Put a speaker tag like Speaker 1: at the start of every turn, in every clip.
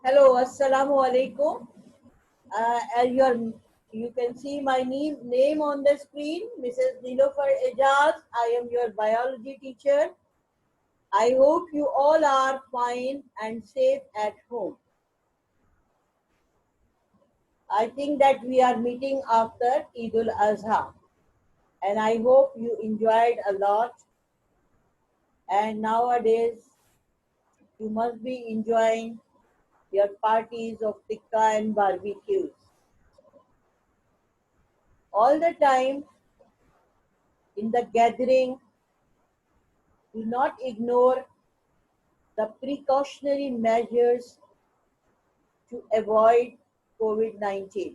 Speaker 1: Hello, assalamu alaikum. You can see my name on the screen, Mrs. Nilofer Ejaz. I am your biology teacher. I hope you all are fine and safe at home. I think that we are meeting after Eid al-Azha, and I hope you enjoyed a lot. And nowadays, you must be enjoying your parties of tikka and barbecues. All the time in the gathering, do not ignore the precautionary measures to avoid COVID-19.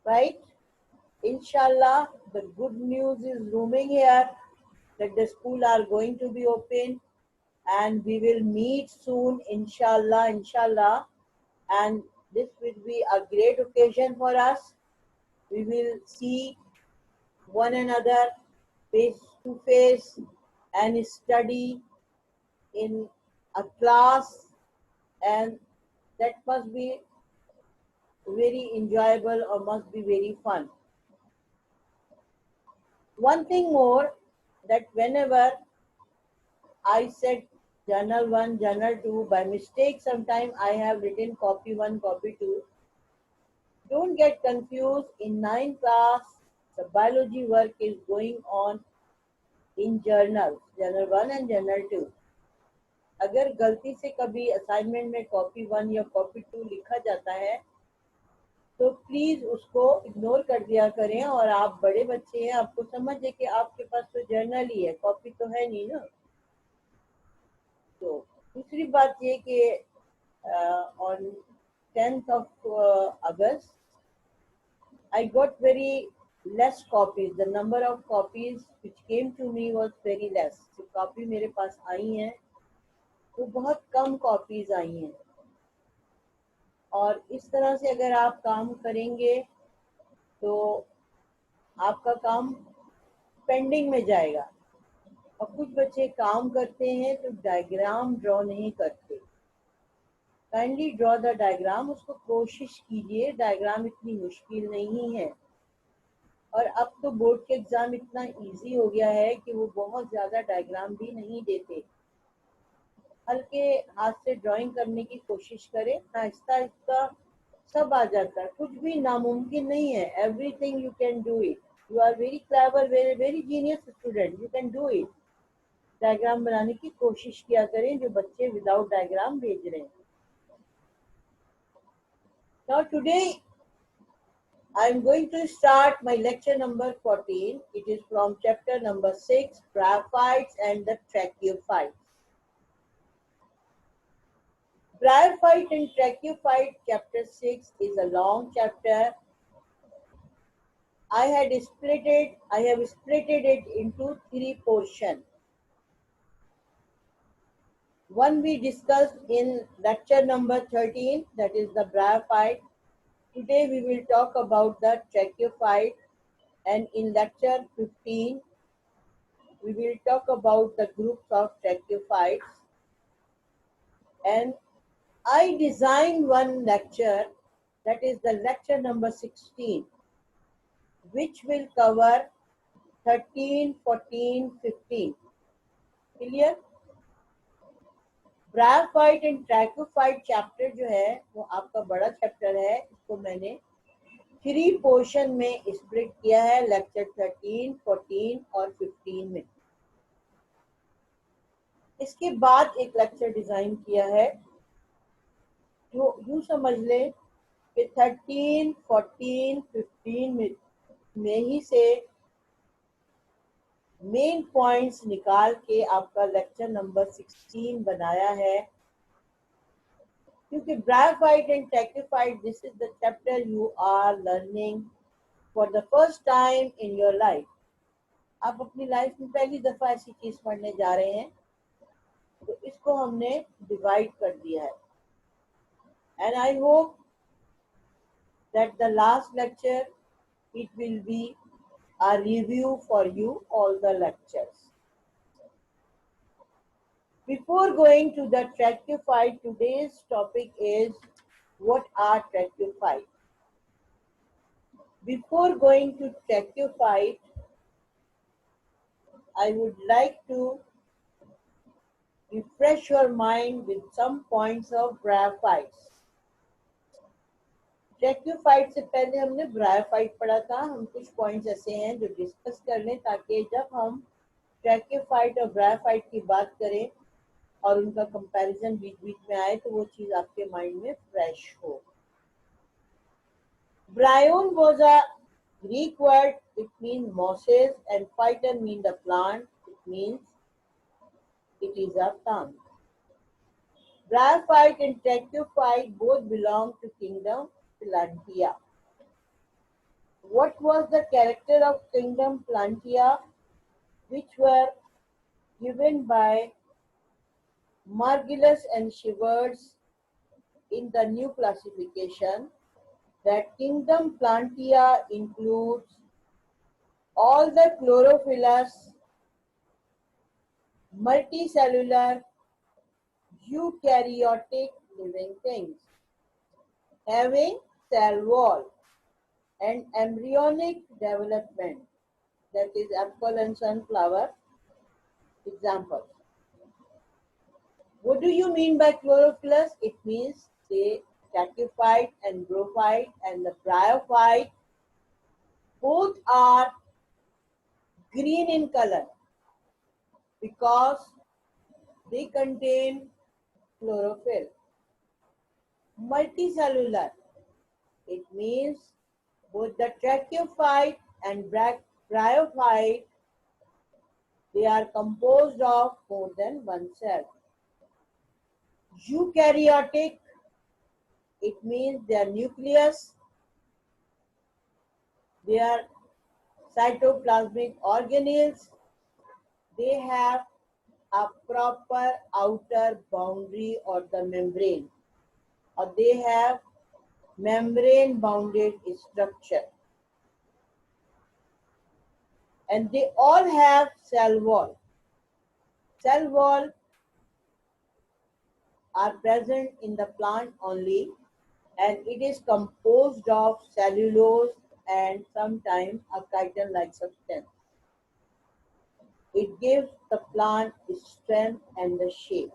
Speaker 1: Right? Inshallah, the good news is looming here that the school are going to be open and we will meet soon, inshallah. And this will be a great occasion for us. We will see one another face to face and study in a class, and that must be very enjoyable or must be very fun. One thing more, that whenever I said journal 1, journal 2, by mistake sometime I have written copy 1, copy 2. Don't get confused. In 9th class, the biology work is going on in journals, journal 1 and journal 2. अगर गलती से कभी assignment में copy 1 या copy 2 लिखा जाता है तो प्लीज उसको इग्नोर कर दिया करें, और आप बड़े बच्चे हैं, आपको समझे कि आपके पास तो जर्नल ही है, कॉपी तो है नहीं ना। तो दूसरी बात ये कि on 10th of August I got very less copies. The number of copies which came to me was very less. जो कॉपी मेरे पास आई हैं वो बहुत कम कॉपीज आई हैं, और इस तरह से अगर आप काम करेंगे तो आपका काम पेंडिंग में जाएगा। और कुछ बच्चे काम करते हैं तो डायग्राम ड्रॉ नहीं करते। काइंडली ड्रॉ द डायग्राम, उसको कोशिश कीजिए, डायग्राम इतनी मुश्किल नहीं है। और अब तो बोर्ड के एग्जाम इतना इजी हो गया है कि वो बहुत ज़्यादा डायग्राम भी नहीं देते। हल्के हाथ से ड्राइंग करने की कोशिश करें, आहिस्ता आहिस्ता सब आ जाता है, कुछ भी नामुमकिन नहीं है। Everything you can do it. You are very clever, very very genius student, you can do it. Diagram बनाने की कोशिश किया करें जो बच्चे विदाउट डायग्राम भेज रहे हैं। Now today I am going to start my lecture number 14. It is from chapter number 6, Bryophytes and the Tracheophytes. Bryophyte and Tracheophyte chapter 6 is a long chapter. I have split it into 3 portions. One we discussed in lecture number 13, that is the Bryophyte. Today we will talk about the Tracheophyte, and in lecture 15 we will talk about the groups of Tracheophytes. And I designed one lecture, that is the lecture number 16, which will cover 13, 14, 15. Clear? Bryophyte and ट्रैकोफाइट chapter जो है वो आपका बड़ा chapter है। इसको मैंने 3 portion में split किया है, लेक्चर 13, 14 और 15 में। इसके बाद एक लेक्चर डिजाइन किया है जो यूं समझ ले कि 13, 14, 15 में ही से मेन पॉइंट्स निकाल के आपका लेक्चर नंबर 16 बनाया है। क्योंकि bryophyte and tracheophyte, this is the chapter you are learning for the first time in your life. आप अपनी लाइफ में पहली दफा ऐसी चीज पढ़ने जा रहे हैं, तो इसको हमने डिवाइड कर दिया है। And I hope that the last lecture it will be a review for you all the lectures. Before going to the tracheophyte, today's topic is what are tracheophytes. Before going to tracheophyte, I would like to refresh your mind with some points of bryophytes. ट्रैक्योफाइट से पहले हमने bryophyte पढ़ा था. हम कुछ points ऐसे हैं जो डिस्कस कर लें ताकि जब हम ट्रैक्योफाइट और ब्रायोफाइट की बात करें और उनका कंपैरिजन बीच बीच में आए तो वो चीज आपके माइंड में फ्रेश हो. Bryon was a Greek word. It means mosses, and phyton means the plant. It means it is a plant. Bryophyte and tracheophyte both belong to kingdom Plantia. What was the character of kingdom Plantia, which were given by Margulis and Shivers in the new classification? That kingdom Plantia includes all the chlorophyllous, multicellular, eukaryotic living things having cell wall and embryonic development, that is apple and sunflower examples. What do you mean by chlorophyllous? It means the tracheophyte and brophyte and the bryophyte both are green in color because they contain chlorophyll. Multicellular, it means both the tracheophyte and bryophyte, they are composed of more than one cell. Eukaryotic, it means their nucleus, they are cytoplasmic organelles, they have a proper outer boundary or the membrane, or they have membrane bounded structure, and they all have cell wall. Cell wall are present in the plant only, and it is composed of cellulose and sometimes a chitin-like substance. It gives the plant strength and the shape.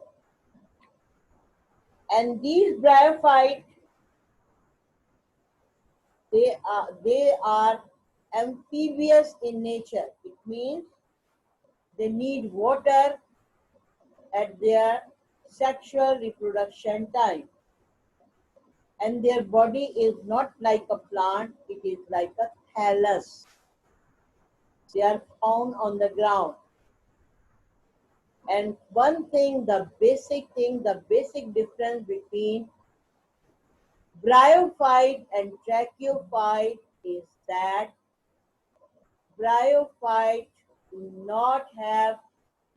Speaker 1: And these bryophytes, they are amphibious in nature. It means they need water at their sexual reproduction time. And their body is not like a plant, it is like a thallus. They are found on the ground. And one thing, the basic difference between bryophyte and tracheophyte is that bryophyte do not have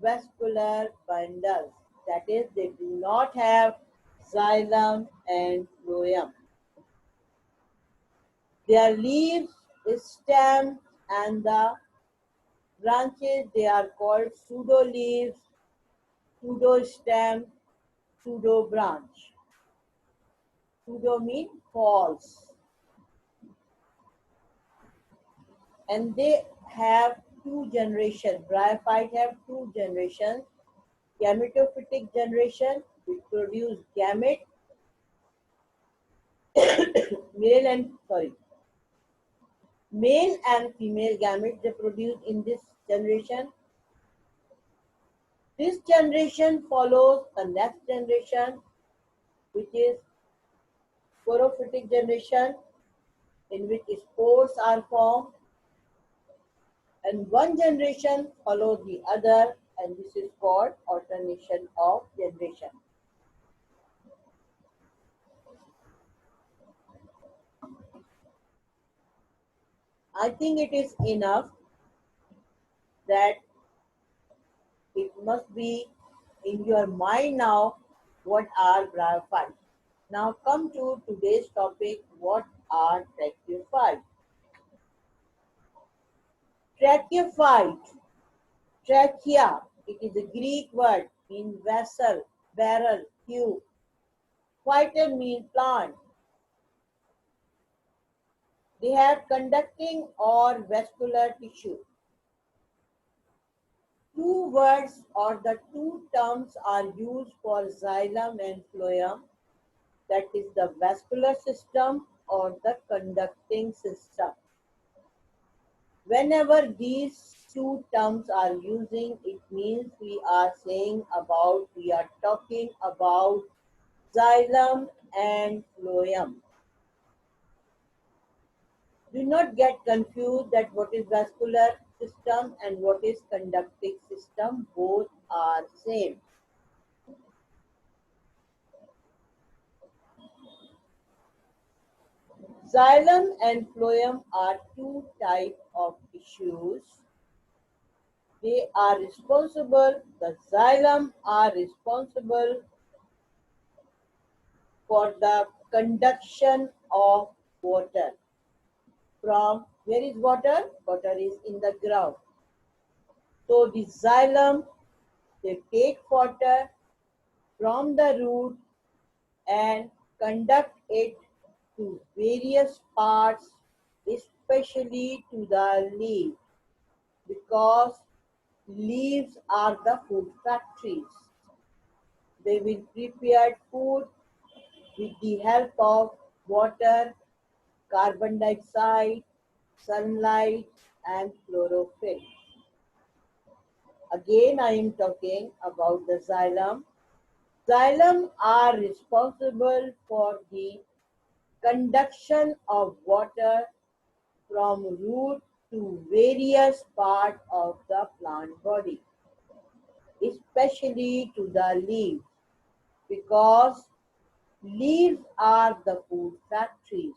Speaker 1: vascular bundles. That is, they do not have xylem and phloem. Their leaves, stem, and the branches, they are called pseudo leaves, pseudo stem, pseudo branch. Pseudo means false. And they have two generations. Bryophyte have two generations. Gametophytic generation, which produce gamete, male and female gametes they produce in this generation. This generation follows the next generation, which is sporophytic generation, in which spores are formed, and one generation follows the other, and this is called alternation of generation. I think it is enough that it must be in your mind now what are bryophytes. Now come to today's topic, what are tracheophytes? Tracheophyte, trachea, it is a Greek word. mean vessel, barrel, tube. Phyton mean plant. They have conducting or vascular tissue. Two words or the two terms are used for xylem and phloem, that is the vascular system or the conducting system. Whenever these two terms are using, it means we are talking about xylem and phloem. Do not get confused that what is vascular system and what is conducting system. Both are same. Xylem and phloem are two types of tissues. The xylem are responsible for the conduction of water. From where is water? Water is in the ground. So the xylem, they take water from the root and conduct it to various parts, especially to the leaf, because leaves are the food factories. They will prepare food with the help of water, carbon dioxide, sunlight, and chlorophyll. Again, I am talking about the xylem. Xylem are responsible for the conduction of water from root to various parts of the plant body, especially to the leaves, because leaves are the food factories.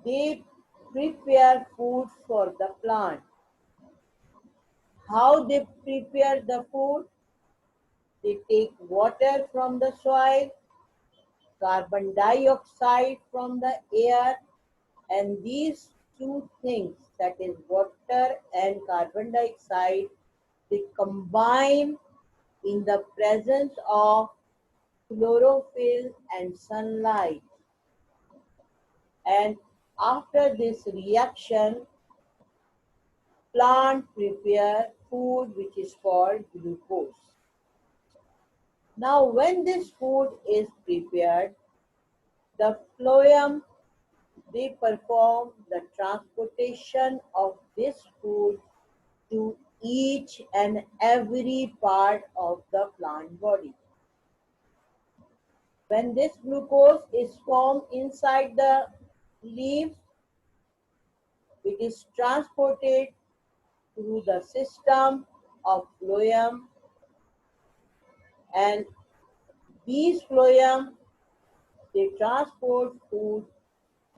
Speaker 1: They prepare food for the plant. How they prepare the food? They take water from the soil, carbon dioxide from the air, and these two things, that is water and carbon dioxide, they combine in the presence of chlorophyll and sunlight. And after this reaction, plant prepare food which is called glucose. Now when this food is prepared, the phloem, they perform the transportation of this food to each and every part of the plant body. When this glucose is formed inside the leaves, it is transported through the system of phloem, and these phloem, they transport food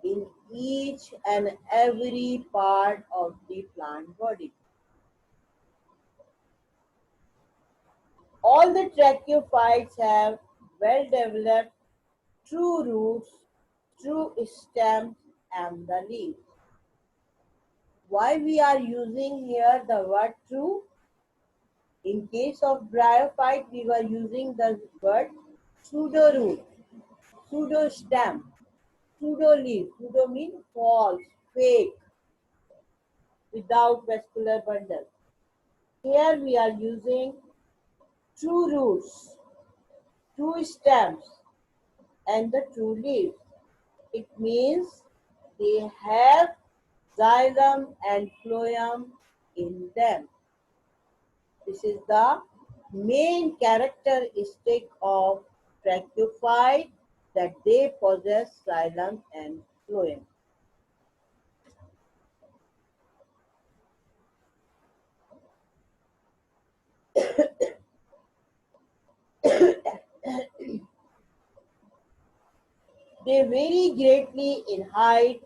Speaker 1: in each and every part of the plant body. All the tracheophytes have well-developed true roots, true stems, and the leaves. Why we are using here the word true? In case of bryophyte, we were using the word pseudo-root, pseudo-stem, pseudo-leaf. Pseudo means false, fake, without vascular bundle. Here we are using true roots, true stems, and the true leaves. It means they have xylem and phloem in them. This is the main characteristic of tracheophyte, that they possess xylem and phloem. They vary greatly in height,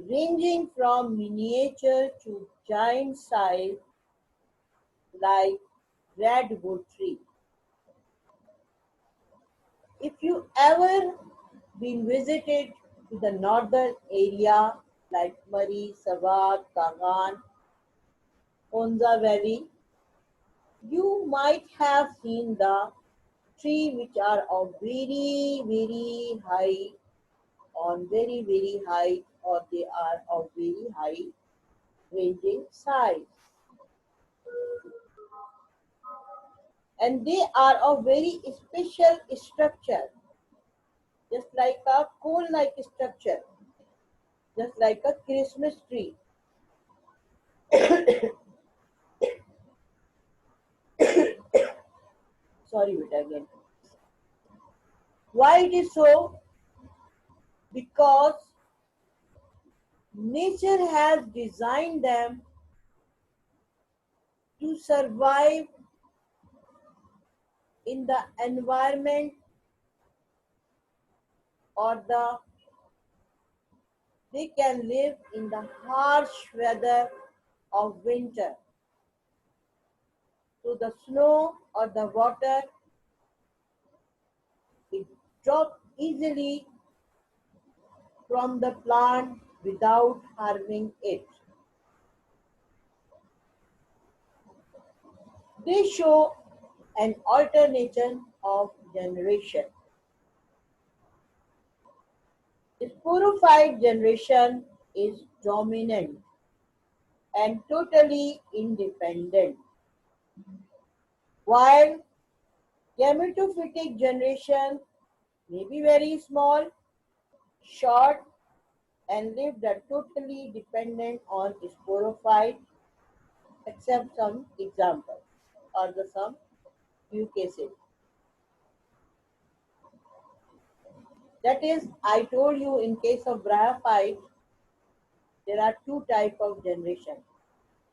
Speaker 1: ranging from miniature to giant size, like redwood tree. If you ever been visited to the northern area like Murray, Sawat, Kagan, Onza Valley, You might have seen the tree which are of very high, on very high, or they are of very high ranging size, and they are of very special structure, just like a cone like structure, just like a Christmas tree. Sorry beta again. Why it is so? Because nature has designed them to survive in the environment, or they can live in the harsh weather of winter. So the snow or the water, it drops easily from the plant without harming it. They show an alternation of generation. Sporophyte generation is dominant and totally independent, while gametophytic generation may be very small, short, and lived are totally dependent on sporophyte, except some examples or the some few cases. That is, I told you in case of bryophyte, there are two type of generation.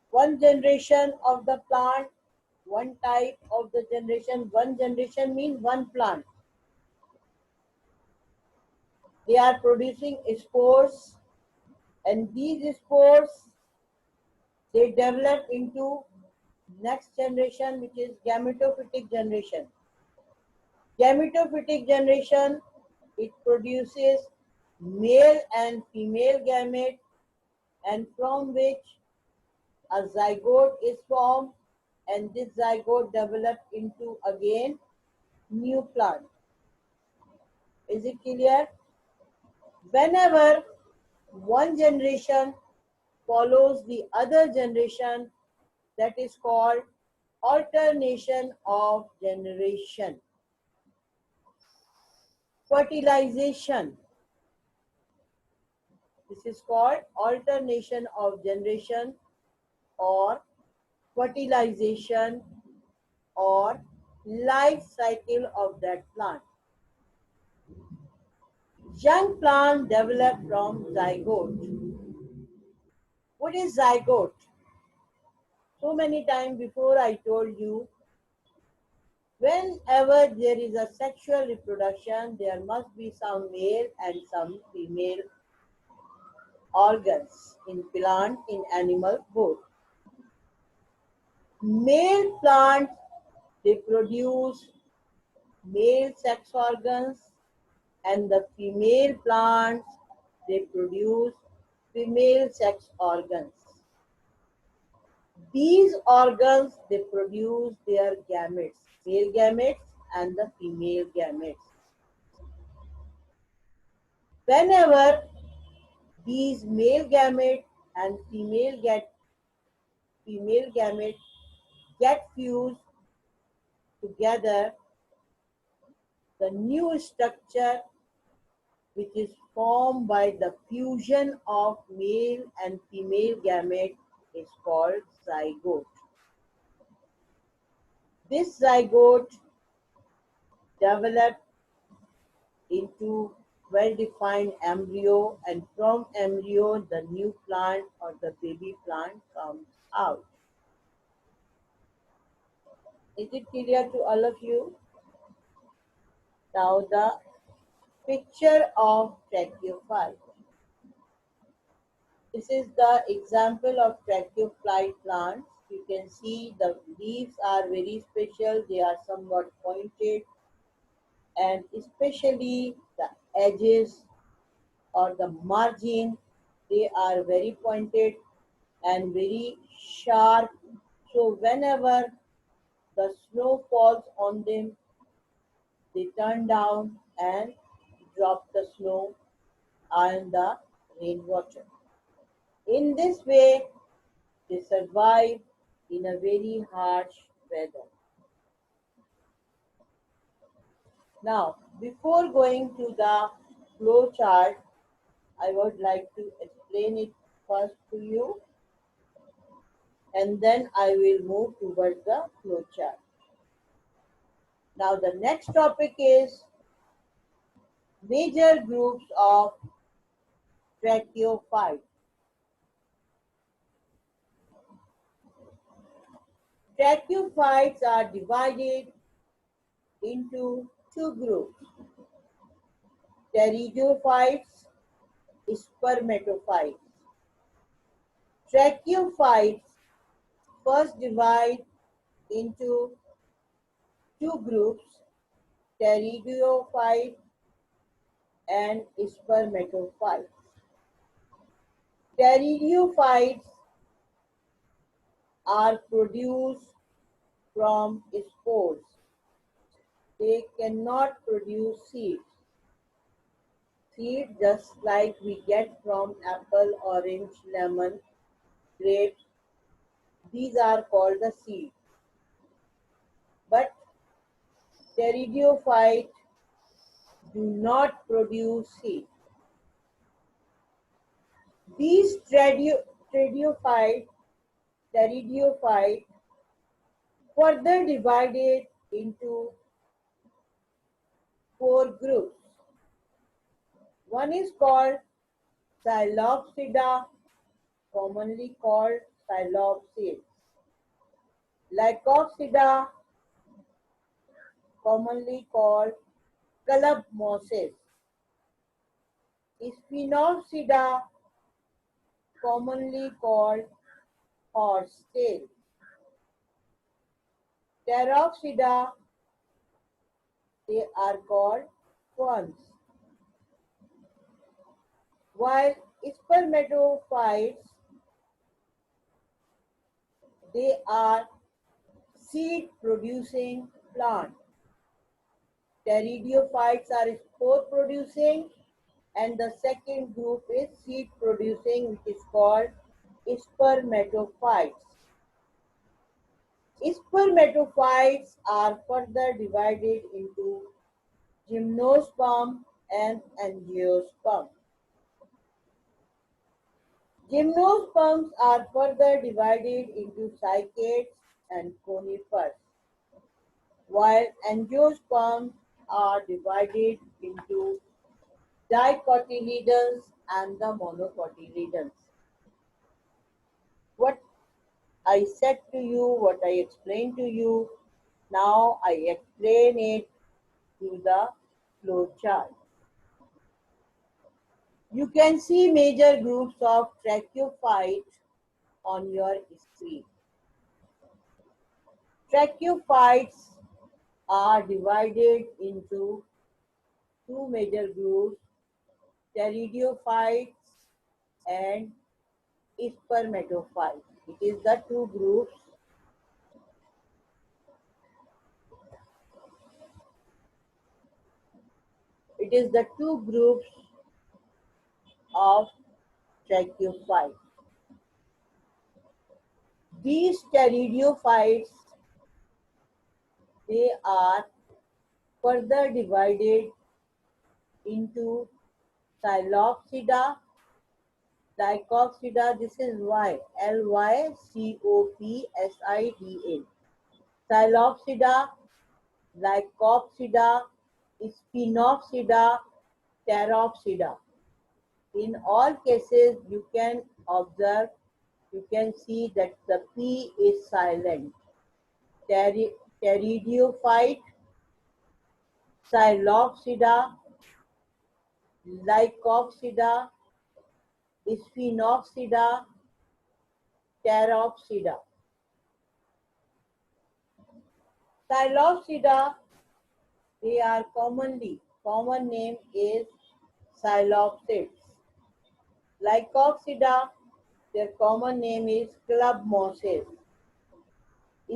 Speaker 1: One generation of the plant, one type of the generation. One generation means one plant. They are producing spores, and these spores they develop into next generation, which is gametophytic generation. Gametophytic generation, it produces male and female gamete, and from which a zygote is formed, and this zygote develops into again new plant. Is it clear? Whenever one generation follows the other generation, that is called alternation of generation. Fertilization. This is called alternation of generation, or fertilization, or life cycle of that plant. Young plant develop from zygote. What is zygote? So many times before I told you, whenever there is a sexual reproduction, there must be some male and some female organs in plant, in animal, both. Male plants, they produce male sex organs, and the female plants, they produce female sex organs. These organs, they produce their gametes, male gametes and the female gametes. Whenever these male gamete and female gamete get fused together, the new structure which is formed by the fusion of male and female gamete is called zygote. This zygote develops into well-defined embryo, and from embryo the new plant or the baby plant comes out. Is it clear to all of you? Now the picture of tracheophyte. This is the example of tracheophyte plants. You can see the leaves are very special. They are somewhat pointed, and especially the edges or the margin, they are very pointed and very sharp. So whenever The snow falls on them, they turn down and drop the snow and the rainwater. In this way, they survive in a very harsh weather. Now, before going to the flow chart, I would like to explain it first to you and then I will move towards the flow chart. Now, the next topic is major groups of tracheophytes. Tracheophytes are divided into two groups, pteridophytes, spermatophytes. Tracheophytes first divide into two groups, pteridophytes and spermatophytes. Pteridophytes are produced from spores. They cannot produce seeds. Seeds just like we get from apple, orange, lemon, grape. These are called the seeds. But pteridophytes do not produce seeds. These pteridophytes further divided into four groups. One is called Psilopsida, commonly called Psilopsids. Lycopsida, commonly called club mosses. Spinopsida, commonly called horsetail. Pteropsida, they are called ferns. While spermatophytes, they are seed producing plants. Pteridophytes are spore producing and the second group is seed producing which is called spermatophytes. Spermatophytes are further divided into gymnosperm and angiosperm. Gymnosperms are further divided into cycads and conifers, while angiosperms are divided into dicotyledons and the monocotyledons. What I said to you, what I explained to you, now I explain it to the flow chart. You can see major groups of tracheophytes on your screen. Tracheophytes are divided into two major groups, pteridophytes and spermatophytes. It is the two groups. It is the two groups of tracheophytes. These pteridophytes, they are further divided into Psilopsida, Lycopsida, this is Y, Lycopsida, Psilopsida, Lycopsida, Spinopsida, Pteropsida. In all cases, you can observe, you can see that the P is silent. Pteridophyte, Psilopsida, Lycopsida, Spinopsida, Pteropsida. Psilopsida, they are common name is Psilopsids. Lycopsida, their common name is club mosses.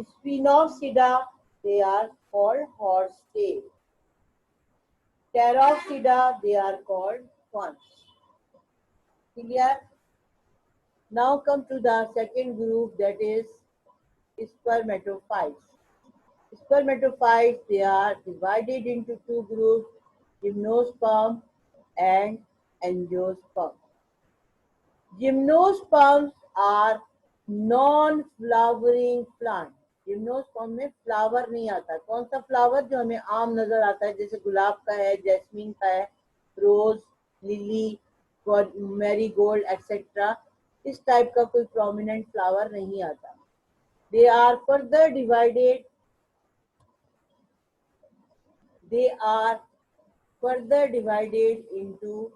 Speaker 1: Spinocydia, they are called horsetail. Pteropsida, they are called ferns. Clear? Now come to the second group, that is spermatophytes. Spermatophytes, they are divided into two groups, gymnosperm and angiosperm. Gymnosperms are non-flowering plant. Gymnosperm में flower नहीं आता. कौन सा flower? जो हमें आम नजर आता है, जैसे गुलाब का है, जैस्मीन का है, रोज, लिली, मैरीगोल्ड एक्सेट्रा. इस टाइप का कोई प्रोमिनेंट फ्लावर नहीं आता. They are further divided into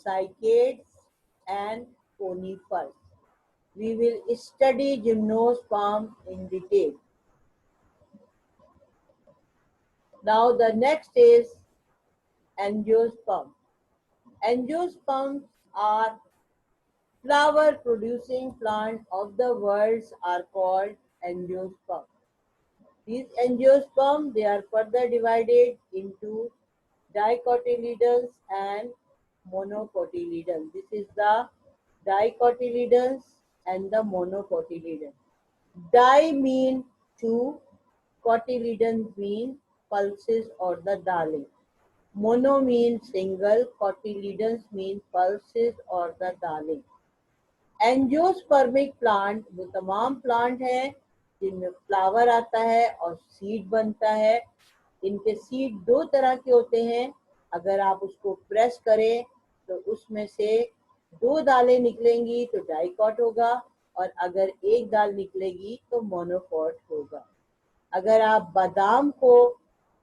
Speaker 1: cycads and conifers. We will study gymnosperm in detail. Now the next is angiosperm. Angiosperms are flower producing plants of the world are called angiosperm. These angiosperm, they are further divided into dicotyledons and monocotyledons. This is the dicotyledons and the monocotyledons. Di mean two, cotyledons mean pulses or the dale. Mono means single, cotyledons mean pulses or the dale. Angiospermic plant वो तमाम plant हैं जिनमें flower आता है और seed बनता है. इनके सीड दो तरह के होते हैं. अगर आप उसको प्रेस करें तो उसमें से दो दालें निकलेंगी तो डाइकॉट होगा, और अगर एक दाल निकलेगी तो मोनोकॉट होगा. अगर आप बादाम को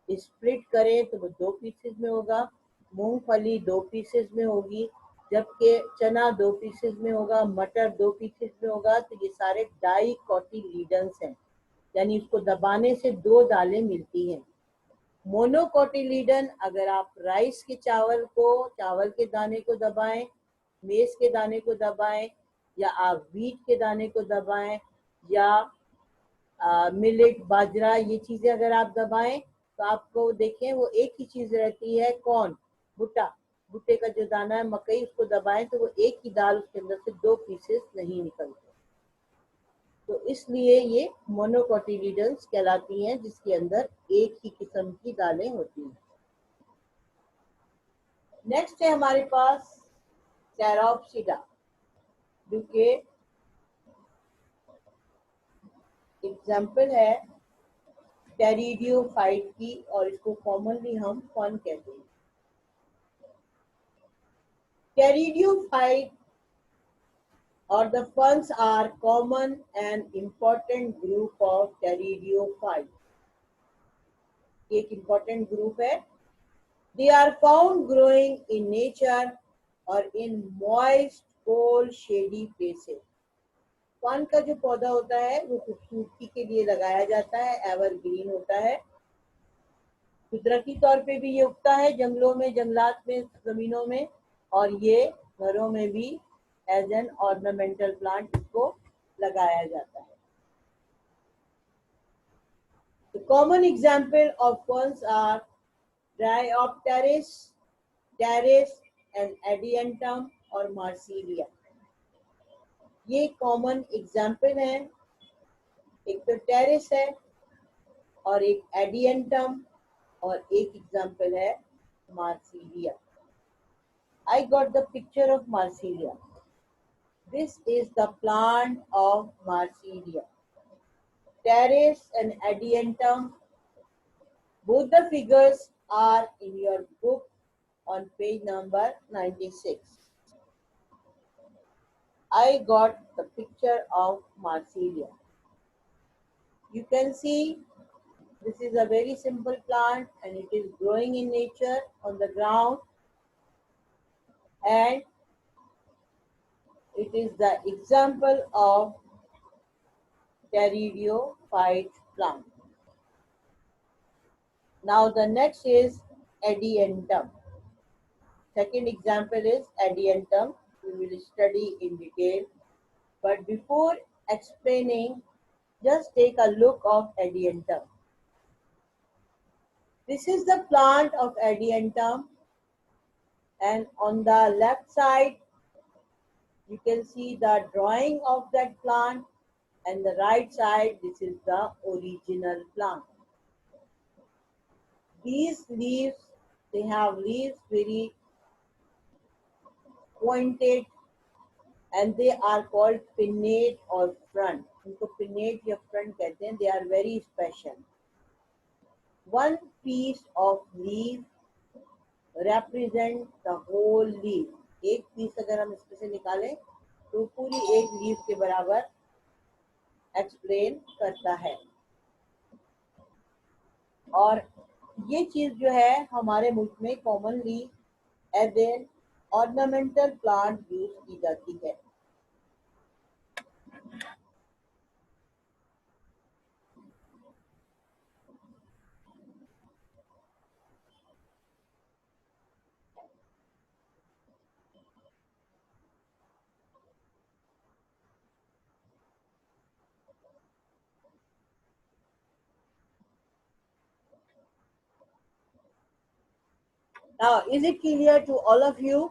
Speaker 1: स्प्लिट करें तो वो दो पीसेस में होगा, मूंगफली दो पीसेस में होगी, जबकि चना दो पीसेस में होगा, मटर दो पीसेस में होगा. तो ये सारे डाइकोटिलीडन्स हैं, यानी उसको दबाने से दो दालें मिलती हैं. मोनोकोटिलीडन, अगर आप राइस के चावल के दाने को दबाएं, मेज के दाने को दबाएं, या आप वीट के दाने को दबाएं, या मिलेट, बाजरा, ये चीजें अगर आप दबाएं तो आपको देखें वो एक ही चीज रहती है. कौन? भुट्टे का जो दाना है, मकई, उसको दबाएं तो वो एक ही दाल, उसके अंदर से दो पीसेस नहीं निकलते. तो इसलिए ये मोनोकोटिलीडन्स कहलाती हैं, जिसके अंदर एक ही किस्म की दालें होती हैं. नेक्स्ट है हमारे पास कैरोप्सिडा, जो कि एग्जाम्पल है टेरिडियोफाइट की, और इसको कॉमनली हम फर्न कहते हैं. Pteridophyte or the ferns are common and important group of pteridophyte. एक important group है. They are found growing in nature or in moist, cool, shady places. Fern का जो पौधा होता है वो खूबसूरती के लिए लगाया जाता है, एवरग्रीन होता है. कुदरती तौर पे भी ये उगता है जंगलों में, जंगलात में, जमीनों में, और ये घरों में भी एज एन ऑर्नामेंटल प्लांट इसको लगाया जाता है. The common example of ferns are Bryopteris, Pteris and Adiantum और Marsilia. ये कॉमन एग्जाम्पल हैं. एक तो टेरिस है और एक एडियंटम और एक एग्जाम्पल है Marsilea. I got the picture of Marsilia. This is the plant of Marsilia. Pteris and Adiantum. Both the figures are in your book on page number 96. I got the picture of Marsilia. You can see this is a very simple plant and it is growing in nature on the ground, and it is the example of pteridophyte plant. Now the next is Adiantum. Second example is Adiantum. We will study in detail. But before explaining Just take a look of Adiantum. This is the plant of Adiantum, and on the left side you can see the drawing of that plant, and the right side this is the original plant. These leaves, they have leaves very pointed, and they are called pinnate or front. इनको pinnate या front कहते हैं. They are very special. One piece of leaf represent the whole leaf. एक piece अगर हम इसमें से निकालें तो पूरी एक लीफ के बराबर एक्सप्लेन करता है. और ये चीज जो है हमारे मुल्क में commonly as an ornamental plant use की जाती है. Now, is it clear to all of you?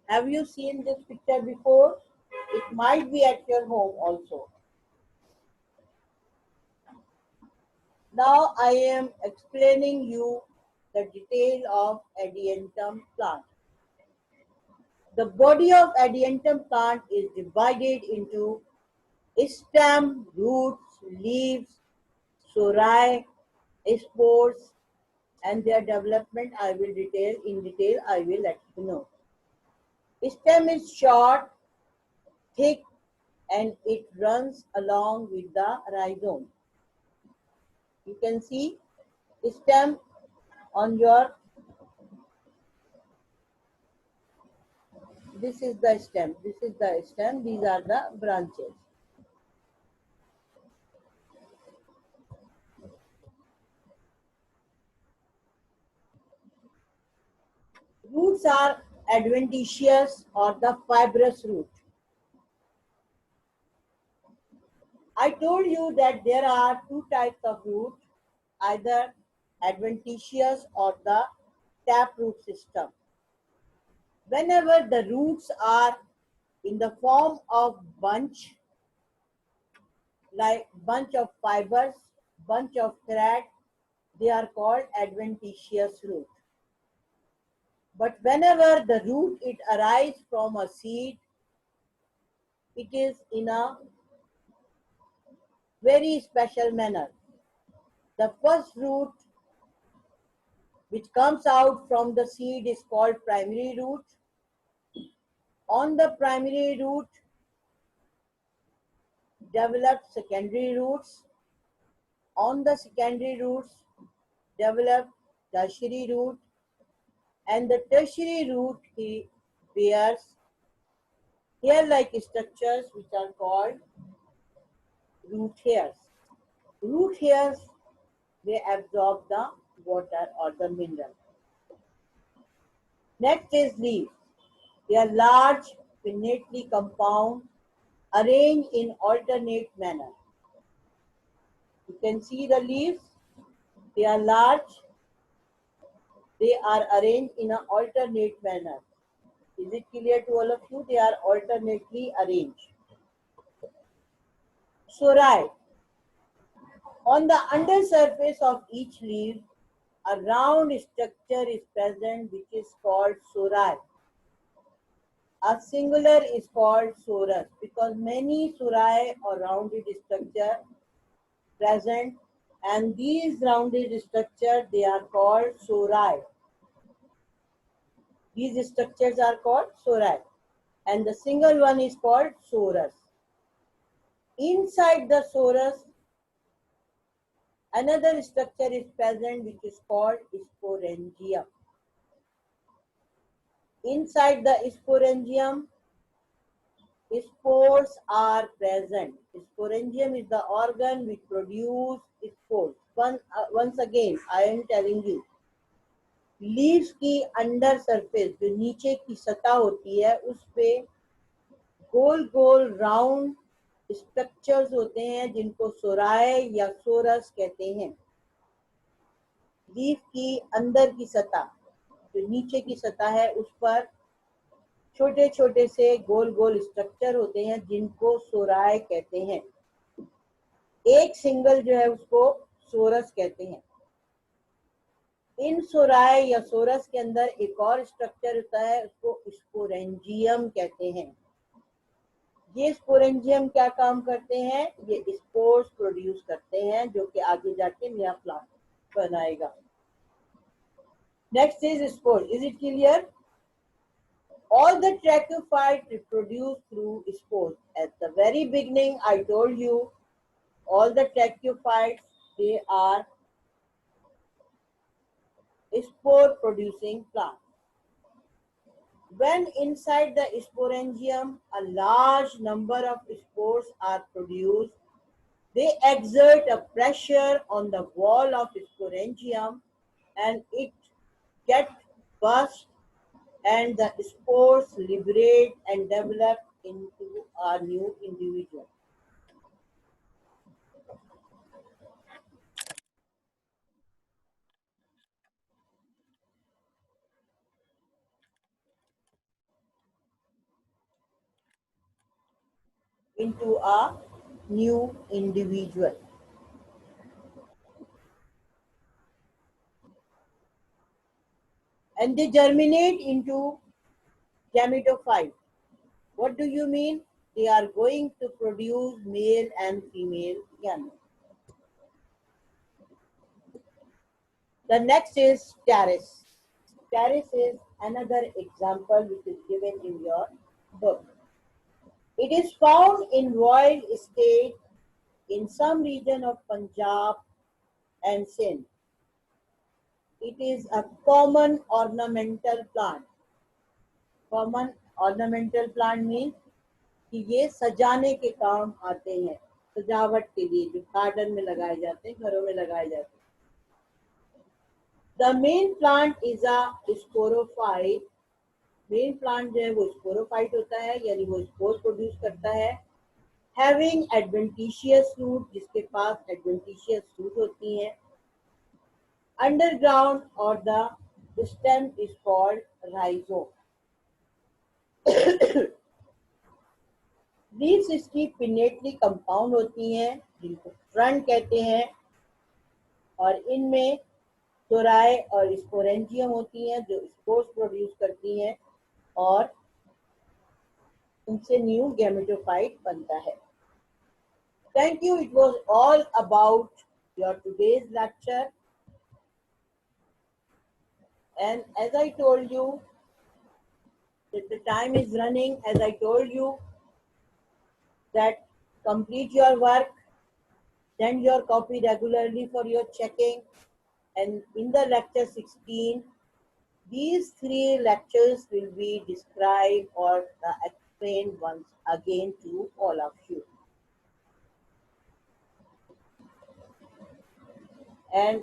Speaker 1: Have you seen this picture before? It might be at your home also. Now I am explaining you the detail of Adiantum plant. The body of Adiantum plant is divided into stem, roots, leaves, sori, spores, and their development I will detail in detail. I will let you know. Stem is short, thick, and it runs along with the rhizome. You can see stem on your, this is the stem, these are the branches. Roots are adventitious or the fibrous root. I told you that there are two types of root, either adventitious or the taproot system. Whenever the roots are in the form of bunch, like bunch of fibers, bunch of thread, they are called adventitious root. But whenever the root it arises from a seed, it is in a very special manner. The first root which comes out from the seed is called primary root. On the primary root develop secondary roots. On the secondary roots develop tertiary root, and the tertiary root bears hair-like structures which are called root hairs. Root hairs, they absorb the water or the mineral. Next is leaves. They are large, pinnately compound, arranged in alternate manner. You can see the leaves. They are large. They are arranged in an alternate manner. Is it clear to all of you? They are alternately arranged. Sori. On the undersurface of each leaf, a round structure is present which is called sori. A singular is called sorus because many sori or rounded structure present, and these rounded structure they are called sori. These structures are called sori, and the single one is called sorus. Inside the sorus, another structure is present which is called sporangium. Inside the sporangium, spores are present. Sporangium is the organ which produces spores. Once again, I am telling you, leaves की under surface जो नीचे की सतह होती है उस पे गोल गोल round structures होते हैं जिनको सोराय या सोरस कहते हैं। लीफ की अंदर की सतह, जो नीचे की सतह है, उस पर छोटे छोटे से गोल गोल स्ट्रक्चर होते हैं जिनको सोराय कहते हैं। एक सिंगल जो है उसको सोरस कहते हैं। इन सोराय या सोरस के अंदर एक और स्ट्रक्चर होता है, उसको स्पोरेंजियम कहते हैं। ये स्पोरेंजियम क्या काम करते हैं? ये स्पोर्स प्रोड्यूस करते हैं जो कि आगे जाके नया प्लांट बनाएगा। Next is spore. Is it clear? All the trachophytes reproduce through spores. At the very beginning, I told you all the trachophytes, they are spore producing plants. When inside the sporangium a large number of spores are produced, they exert a pressure on the wall of sporangium and it gets burst and the spores liberate and develop into a new individual. Into a new individual. And they germinate into gametophyte. What do you mean? They are going to produce male and female gametes. The next is terrace. Terrace is another example which is given in your book. It is found in wild state in some region of Punjab and Sindh. It is a common ornamental plant. Common ornamental plant mean कि ये सजाने के काम आते हैं, सजावट के लिए जो गार्डन में लगाए जाते हैं, घरों में लगाए जाते हैं। The main plant is a sporophyte. Main plant जो है वो स्पोरोफाइट होता है, यानी वो स्पोर प्रोड्यूस करता है। हैविंग एडवेंटिशियस रूट, जिसके पास एडवेंटिशियस रूट होती हैं। अंडरग्राउंड और the stem is called rhizome. Leaves इसकी पिनेटली कंपाउंड होती हैं जिनको फ्रंट कहते हैं, और इनमें सोराय और स्पोरेंजियम होती हैं जो स्पोर्स प्रोड्यूस करती हैं और उनसे न्यू गैमेटोफाइट बनता है। Thank you. It was all about your today's lecture, and as I told you that the time is running, as I told you that complete your work, send your copy regularly for your checking, and in the lecture 16 these three lectures will be described or explained once again to all of you. And